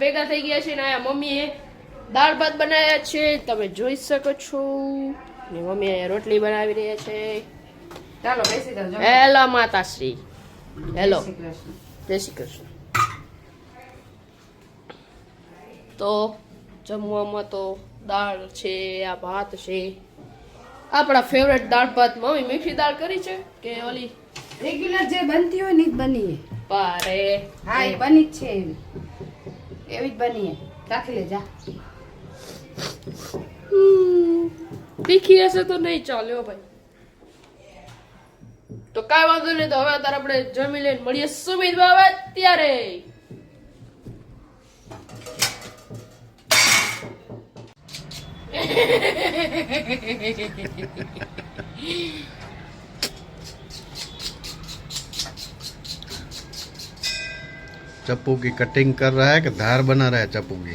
ભેગા થઈ ગયા છે ને આ મમ્મીએ દાળ ભાત બનાવ્યા છે, તમે જોઈ શકો છો. ને મમ્મી અહીંયા રોટલી બનાવી રહ્યા છે. ચાલો બેસી જાઓ. હેલો માતાશ્રી. હેલો જય શ્રી કૃષ્ણ. જય શ્રી કૃષ્ણ. તો જમવામાં તો દાળ છે, આ ભાત છે, આપણા ફેવરેટ દાળ ભાત. મમ્મી મીઠી દાળ કરી છે કે ઓલી રેગ્યુલર જે બનતી હોય ને જ બની. પારે? હા એ બની જ છે એવી જ બની. રાખી લે જા. તીખી હશે તો નહીં ચાલે હો ભાઈ. તો કાંઈ વાંધો નહીં. તો હવે અત્યારે આપણે જમી લઈને મળીએ સુમિત બાબા ત્યારે. चप्पू की कटिंग कर रहा है कि धार बना रहा है चप्पू की?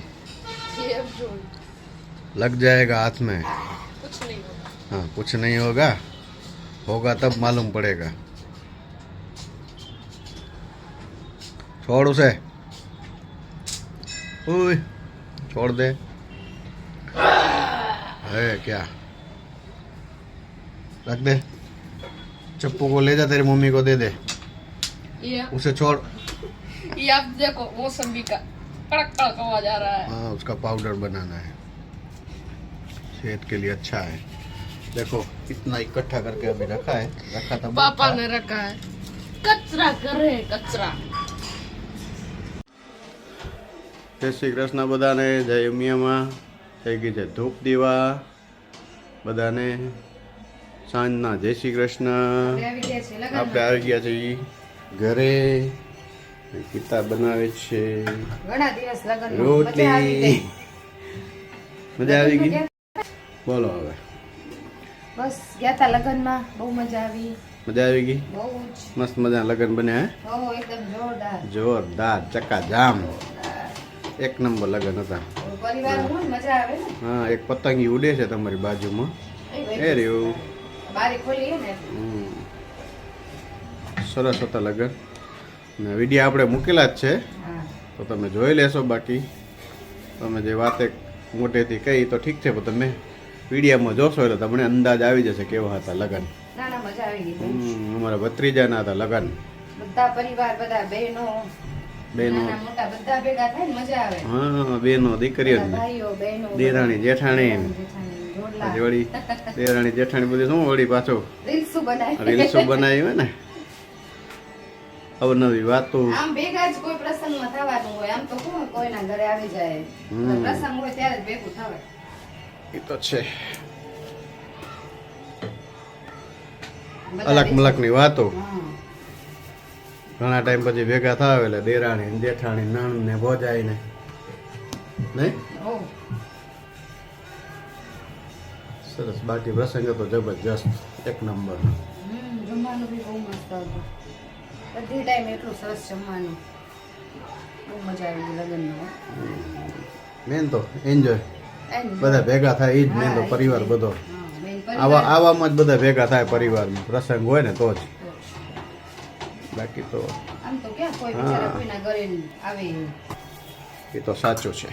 ये अब जो लग जाएगा हाथ में. कुछ नहीं होगा. हाँ कुछ नहीं होगा, होगा तब मालूम पड़ेगा. छोड़ उसे. ओए छोड़ दे. है क्या? रख दे. चप्पू को ले जा, तेरी मम्मी को दे दे. ये उसे छोड़. ये आप देखो मौसमी का कड़क कड़क आवाज आ रहा है. हाँ उसका पाउडर बनाना है, सेहत के लिए अच्छा है. देखो इतना इकट्ठा करके अभी रखा है. रखा था पापा ने रखा है. कचरा करे कचरा. જય શ્રી કૃષ્ણ બધાને. જય ઉમિયામાં. થઈ ગઈ છે ધૂપ દીવા બધાને. સાંજના જય શ્રી કૃષ્ણ. આવી ગયા છે લગન. આપણે આવી ગયા છીએ ઘરે. પિતા બનાવે છે ઘણા દિવસ લગન. રોટલી. મજા આવી ગઈ? બોલો હવે. બસ ગયા તા લગનમાં. બહુ મજા આવી. મજા આવી ગઈ? બહુ જ. મસ્ત મજા લગન બન્યા હે? હો એકદમ જોરદાર. જોરદાર ચકાજામ. એક નંબર લગન હતા. પરિવાર હોય ને મજા આવે ને. હા એક પતંગી ઉડે છે તમારી બાજુમાં. એ રહ્યું. બારી ખોલી ને. સરસ હતા લગન. ને વિડીયો આપણે મૂકેલા જ છે, હા તો તમે જોઈ લેશો. બાકી તમે જે વાતે મોટેથી કહી તો ઠીક છે, પણ તમે વિડીયોમાં જોશો એટલે તમને અંદાજ આવી જશે કેવા હતા લગન. ના ના મજા આવી ગઈ. અમારા ભત્રીજાના હતા લગન. બધા પરિવાર, બધા બહેનો બહેનો. નાના મોટા બધા ભેગા થાય ને મજા આવે. હા બહેનો દીકરીઓ, બધા ભાઈઓ બહેનો, દેરાણી જેઠાણી, જેઠાણી, જોડલા. પછી વળી દેરાણી જેઠાણી બધી શું વળી પાછું રીલ્સો બનાવી. રીલ્સો બનાવી હોય ને અવનવી વાતો. આમ ભેગા જ કોઈ પ્રસંગમાં થવાનું હોય. આમ તો કોણ કોઈના ઘરે આવી જાય. પ્રસંગ હોય ત્યારે જ ભેગું થવાય. એ તો છે. બધા અલગ મલકની વાતો. હા. ઘણા ટાઈમ પછી ભેગા થાવ એટલે દેરાણી જેઠાણી નણંદ ને ભોજાઈ ને નહીં. ઓ સરસ. બાકી પ્રસંગ તો જબરજસ્ત એક નંબર. જમવાનું બી બહુ મસ્ત હતું. બધી ટાઈમ એટલું સરસ જમવાનું. બહુ મજા આવી ગઈ લગ્નમાં. મેન તો એન્જોય. બધા ભેગા થાય એ જ મેન તો. પરિવાર બધો આવામાં જ બધા ભેગા થાય પરિવારમાં. પ્રસંગ હોય ને તો જ. બાકી તો આમ તો ક્યાં કોઈ બિચારા કોઈના ઘરે આવે એ તો સાચું છે.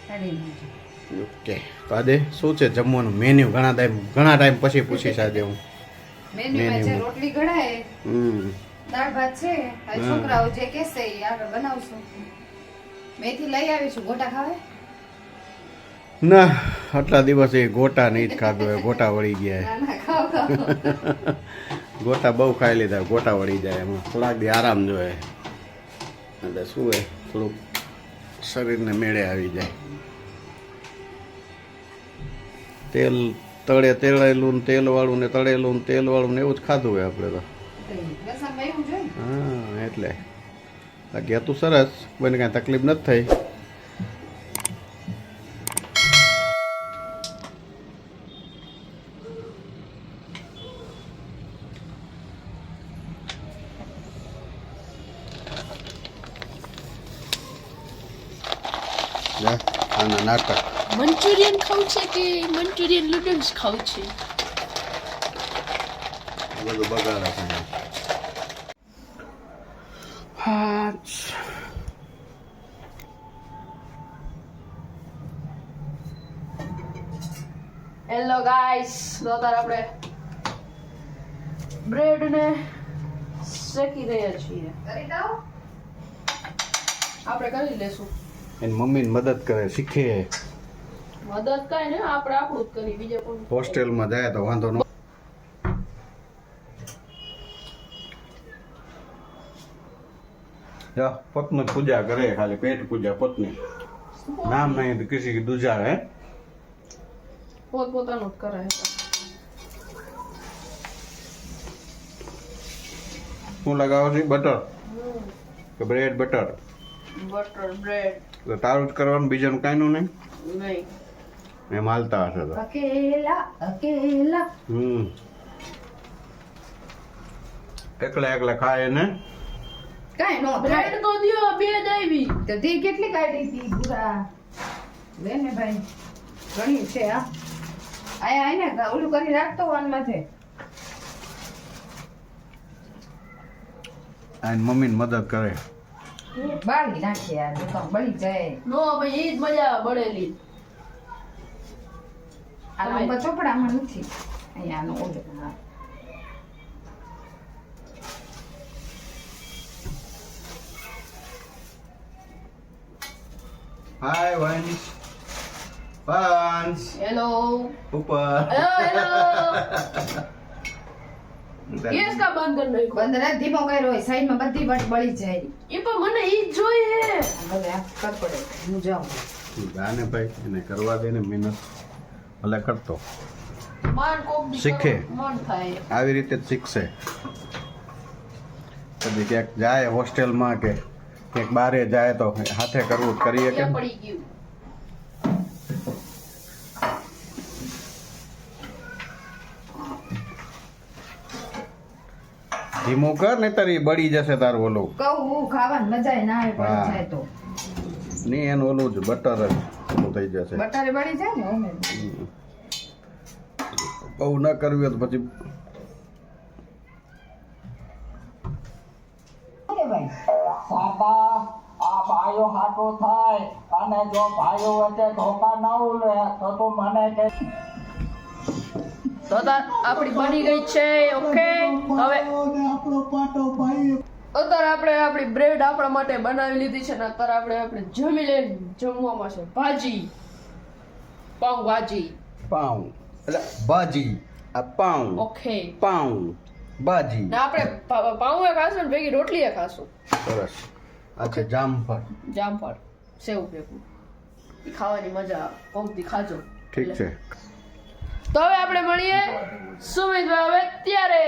કાઢીને. ઓકે તો આજે શું છે જમવાનું મેન્યુ? ઘણા ટાઈમ પછી પૂછીશ આજે હું. મેન્યુમાં જે રોટલી ઘડાય, દાળ ભાત છે. આ હા. છોકરાઓ જે કહેશે એ આગળ બનાવશું. મેથી લઈ આવીશું. ગોટા ખાવે? ના આટલા દિવસ એ ગોટા નહીં જ ખાધો. ગોટા વળી ગયા. ના ના ખાવ ખાવ. ગોટા બહુ ખાઈ લીધા. ગોટા વળી જાય એમાં થોડાક દી આરામ જોઈએ એટલે શું હોય થોડુંક શરીરને મેળે આવી જાય. તેલ તળેલું ને તેલવાળું ને તળેલું ને તેલવાળું ને એવું જ ખાધું હોય આપણે તો. રસમમાં એવું જોઈએ. હા એટલે બાકી હતું સરસ. કોઈને કાંઈ તકલીફ નથી થઈ. આના નાટક. મંચુરિયન ખાવું છે કે મંચુરિયન નૂડલ્સ ખાવું છે? બધું બગાડે છે. હા હેલો ગાઈસ, તો અત્યારે આપણે બ્રેડ ને શેકી રહ્યા છીએ. કરી દઉં આપણે કરી લેશું. એની મમ્મીને મદદ કરે, શીખે. મદદ કાંઈ ને, આપણે આપણું જ કરી, બીજે કોઈ હોસ્ટેલમાં જાય તો વાંધો ન. જા પત્ની પૂજા કરે, ખાલી પેટ પૂજા પત્ની. નામ નહીં તો કિસી કી દૂજા હે. પોતપોતાનું જ કરે. શું લગાવો છે? બટર કે બ્રેડ? બટર. બટર બ્રેડ તો તારું જ કરવાનું, બીજાનું કાંઈનું નહીં. નહીં. એમ હાલતા હશે તો. અકેલા અકેલા એકલા એકલા ખાય ને. કાંઈ નો બ્રેડ તો દિયો, બે જ આવી. તો તે કેટલી કાઢી હતી પૂરા લે ને ભાઈ, ઘણી છે. હા આયા આઈને ઓલું કરી રાખતો વાન માથે. આ મમ્મીને મદદ કરે. બાળી નાખે યાર, દુકાન બળી જાય. નો ભાઈ, ઈ જ મજા આવે બળેલી. આ નંબર ચોપડામાં નથી, અહીંયાનો ઓલો. હા હાય વંશ. વંશ હેલો. ઉપર. હેલો. ગેસ કા બંધ કરી નાખ્યો. બંધ રાખ, ધીમો કર્યો હોય, સાઈડમાં બધી વટ બળી જાય. ઈ પણ મને ઈ જ જોઈએ. ભલે આ કર પડે, હું જાઉં. જાને ભાઈ, એને કરવા દે ને મહેનત. ભલે કરતો, માન કોક દી શીખે. મન થાય. આવી રીતે જ શીખશે. કદી ક્યાંક જાય હોસ્ટેલમાં કે ક્યાંક બારે જાય તો હાથે કરવું કરીએ કે. ક્યાં પડી ગયું? ધીમું કર ને તારી બળી જશે તારું ઓલું. કહું હું ખાવાની મજા ના આવે, હા. પડી જાય તો નહીં એનું ઓલું જ બટર જ ઓલું થઈ જશે. બટારે બળી જાય ને ઓમે. બહુ ન કરવી હોય તો પછી ઓકે ભાઈ, સાબા આ ભાઈઓ હાટો થાય અને જો ભાઈઓ વચ્ચે ધોકા ન ઉલે તો તું મને કે તો આપણી બની ગઈ છે. ઓકે, હવે આપણો પાટો ભાઈ અત્યારે આપણે આપણી બ્રેડ આપણા માટે બનાવી લીધી છે ને અત્યારે આપણે જમી લઈને જમવામાં છે ભાજી, પાઉં ભાજી. પાઉં એટલે ભાજી. આ પાઉં ઓકે, પાઉં ભાજી. ને આપણે પાઉં એ ખાશું ને ભેગી રોટલી એ ખાશું. સરસ. આ છે જામફળ. જામફળ સેવ ભેગું, ઈ ખાવાની મજા આવે. પંક્તિ ખાજો. ઠીક છે. તો હવે આપણે મળીએ સુમિતભાઈ હવે ત્યારે.